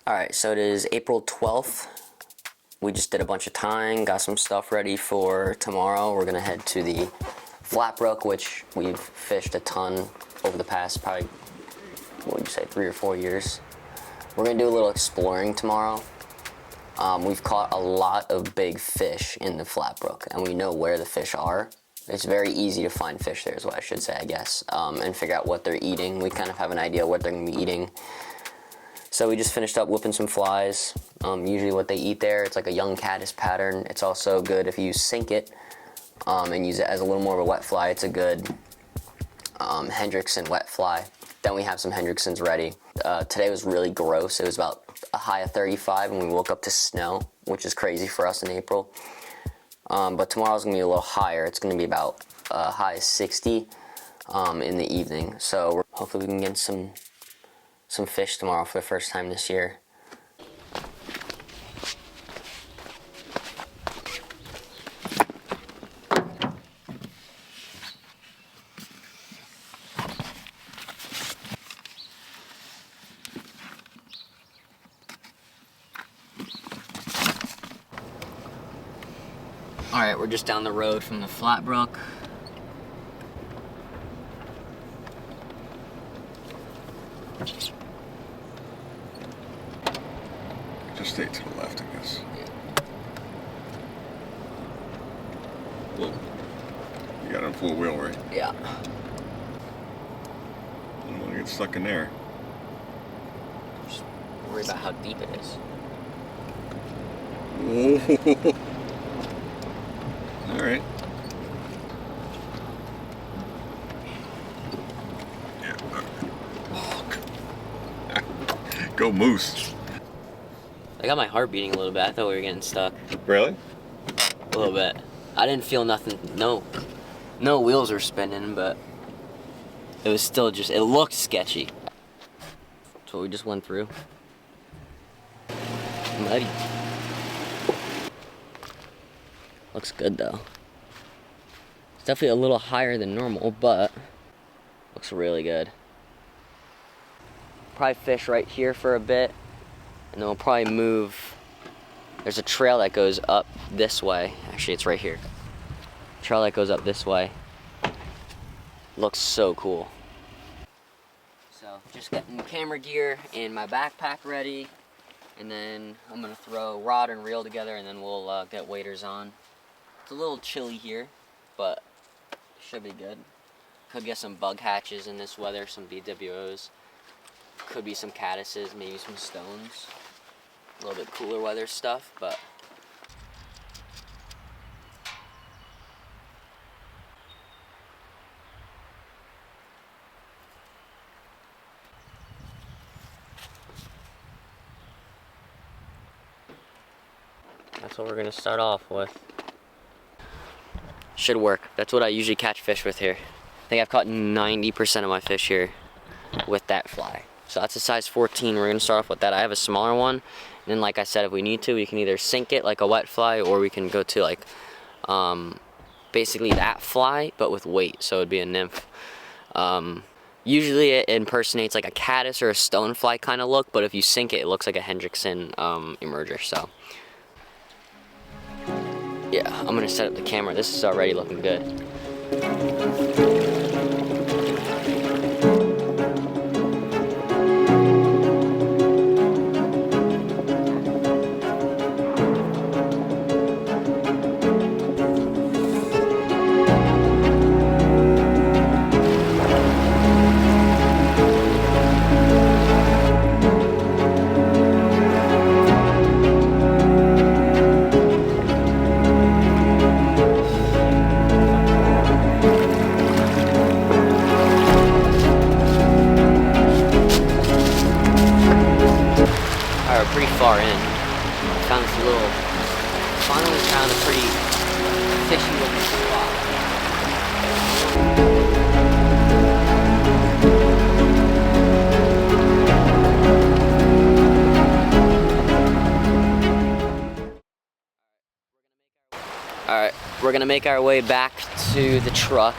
Alright, so it is April 12th. We just did a bunch of tying, got some stuff ready for tomorrow. We're gonna head to the Flat Brook, which we've fished a ton over the past probably, what would you say, 3 or 4 years. We're gonna do a little exploring tomorrow. We've caught a lot of big fish in the Flat Brook, and we know where the fish are. It's very easy to find fish there is what I should say, I guess, and figure out what they're eating. We kind of have an idea what they're gonna be eating. So we just finished up whipping some flies. Usually what they eat there, it's like a young caddis pattern. It's also good if you sink it and use it as a little more of a wet fly. It's a good Hendrickson wet fly. Then we have some Hendricksons ready. Today was really gross. It was about a high of 35 and we woke up to snow, which is crazy for us in April. But tomorrow's gonna be a little higher. It's gonna be about a high of 60 in the evening. So hopefully we can get some fish tomorrow for the first time this year. Alright, we're just down the road from the Flat Brook. Just stay to the left, I guess. Whoa. You got it on 4-wheel, right? Yeah. I don't want to get stuck in there. Just worry about how deep it is. Alright. Yeah. Oh, go moose. I got my heart beating a little bit. I thought we were getting stuck. Really? A little bit. I didn't feel nothing. No wheels were spinning, but it was still just, it looked sketchy. That's what we just went through. Muddy. Looks good though. It's definitely a little higher than normal, but looks really good. Probably fish right here for a bit, and then we'll probably move. There's a trail that goes up this way. Actually, it's right here. Trail that goes up this way. Looks so cool. So just getting camera gear and my backpack ready, and then I'm gonna throw rod and reel together, and then we'll get waders on. It's a little chilly here, but should be good. Could get some bug hatches in this weather, some BWOs. Could be some caddises, maybe some stones. A little bit cooler weather stuff, but that's what we're gonna start off with. Should work. That's what I usually catch fish with here. I think I've caught 90% of my fish here with that fly. So that's a size 14. We're gonna start off with that. I have a smaller one, and then like I said, if we need to, we can either sink it like a wet fly, or we can go to like basically that fly but with weight, so it'd be a nymph. Usually it impersonates like a caddis or a stonefly kind of look, but if you sink it, it looks like a Hendrickson emerger. So yeah, I'm gonna set up the camera. This is already looking good. Pretty far in. Found this little, finally found a pretty fishy looking spot. Alright, we're gonna make our way back to the truck.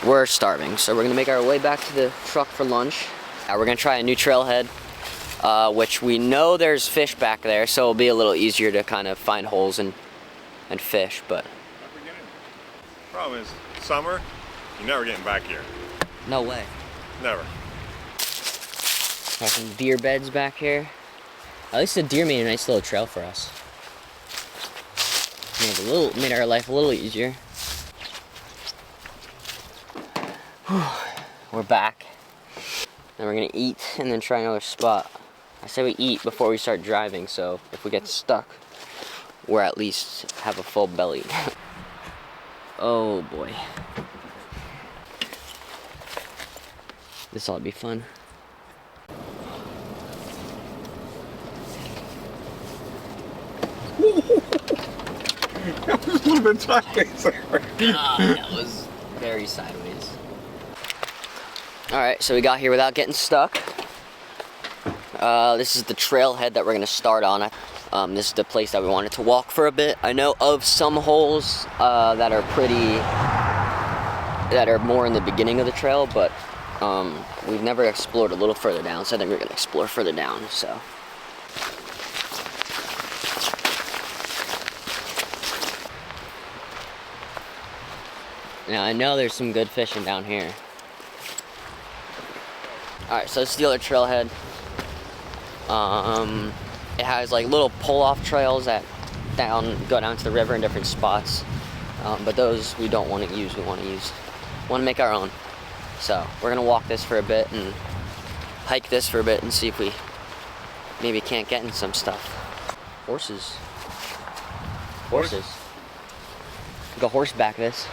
We're starving, so we're gonna make our way back to the truck for lunch. We're gonna try a new trailhead. which we know there's fish back there, so it'll be a little easier to kind of find holes and fish, but... Problem is, summer, you're never getting back here. No way. Never. Got some deer beds back here. At least the deer made a nice little trail for us. Made our life a little easier. Whew. We're back. Then we're gonna eat and then try another spot. I say we eat before we start driving, so if we get stuck, we're at least have a full belly. Oh boy. This ought to be fun. That was a little bit sideways there. That was very sideways. Alright, so we got here without getting stuck. This is the trailhead that we're going to start on. This is the place that we wanted to walk for a bit. I know of some holes that are more in the beginning of the trail, but we've never explored a little further down, so I think we're going to explore further down. So. Now I know there's some good fishing down here. Alright, so this is the other trailhead. It has like little pull-off trails that go down to the river in different spots. But those we don't want to use. We want to make our own. So we're gonna walk this for a bit and hike this for a bit and see if we maybe can't get in some stuff. Horses. Go horseback this.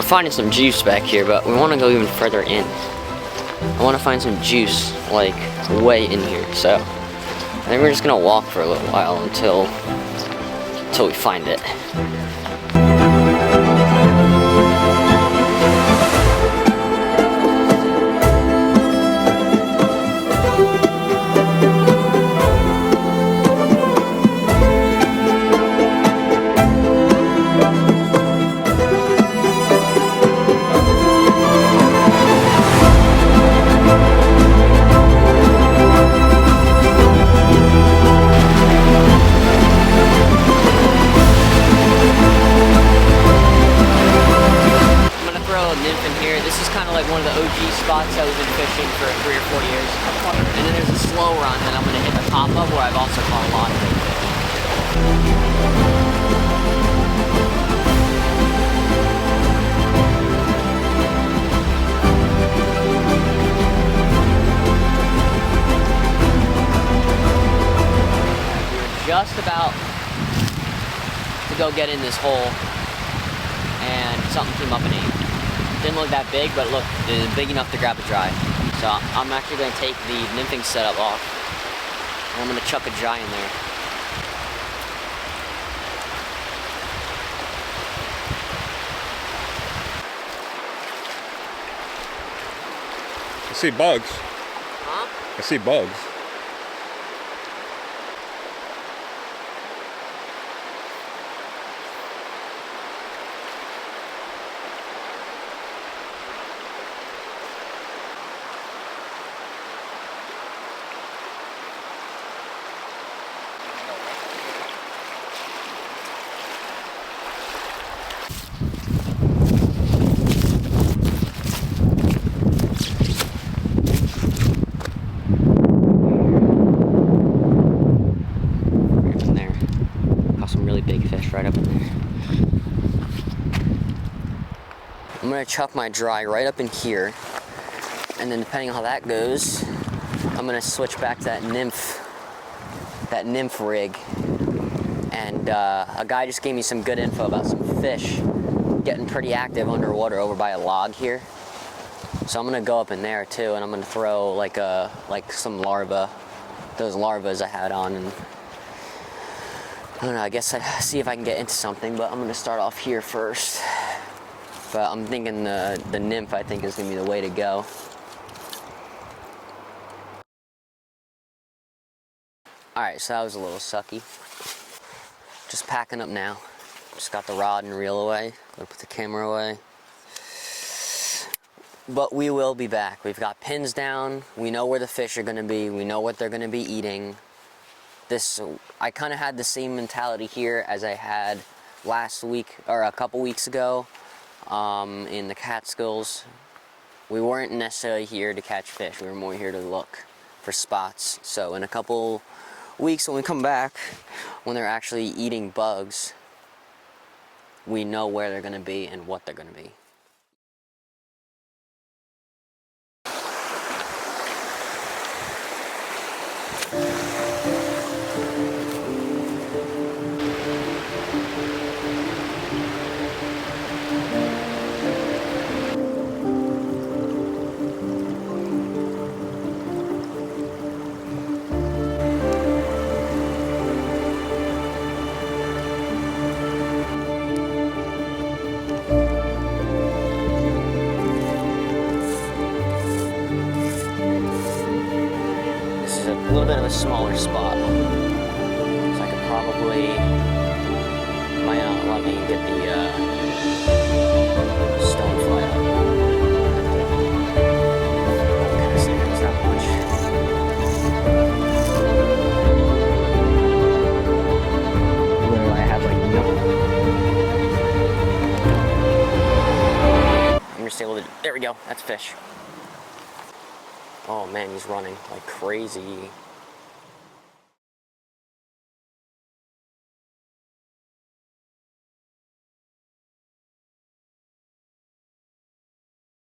Finding some juice back here, but we want to go even further in. I want to find some juice like way in here, so I think we're just gonna walk for a little while until we find it. One of the OG spots that we've been fishing for 3 or 4 years. And then there's a slow run that I'm going to hit the top of where I've also caught a lot of big fish. We were just about to go get in this hole and something came up and ate. Didn't look that big, but look, it is big enough to grab a dry. So I'm actually going to take the nymphing setup off, and I'm going to chuck a dry in there. I see bugs. Huh? I see bugs. gonna chuck my dry right up in here, and then depending on how that goes, I'm gonna switch back to that nymph rig. And a guy just gave me some good info about some fish getting pretty active underwater over by a log here. So I'm gonna go up in there too, and I'm gonna throw like some larvae, those larvas I had on, and I don't know, I guess I see if I can get into something, but I'm gonna start off here first. But I'm thinking the nymph, I think, is gonna be the way to go. Alright, so that was a little sucky. Just packing up now. Just got the rod and reel away. Gonna put the camera away. But we will be back. We've got pins down. We know where the fish are gonna be. We know what they're gonna be eating. I kind of had the same mentality here as I had last week, or a couple weeks ago, in the Catskills. We weren't necessarily here to catch fish. We were more here to look for spots. So in a couple weeks when we come back, when they're actually eating bugs, we know where they're gonna be and what they're gonna be. A little bit of a smaller spot, so I could probably, might not let me get the stonefly up. Okay, so there's not much. Literally, I have like nothing. I'm just able to, there we go, that's fish. Oh man, he's running like crazy.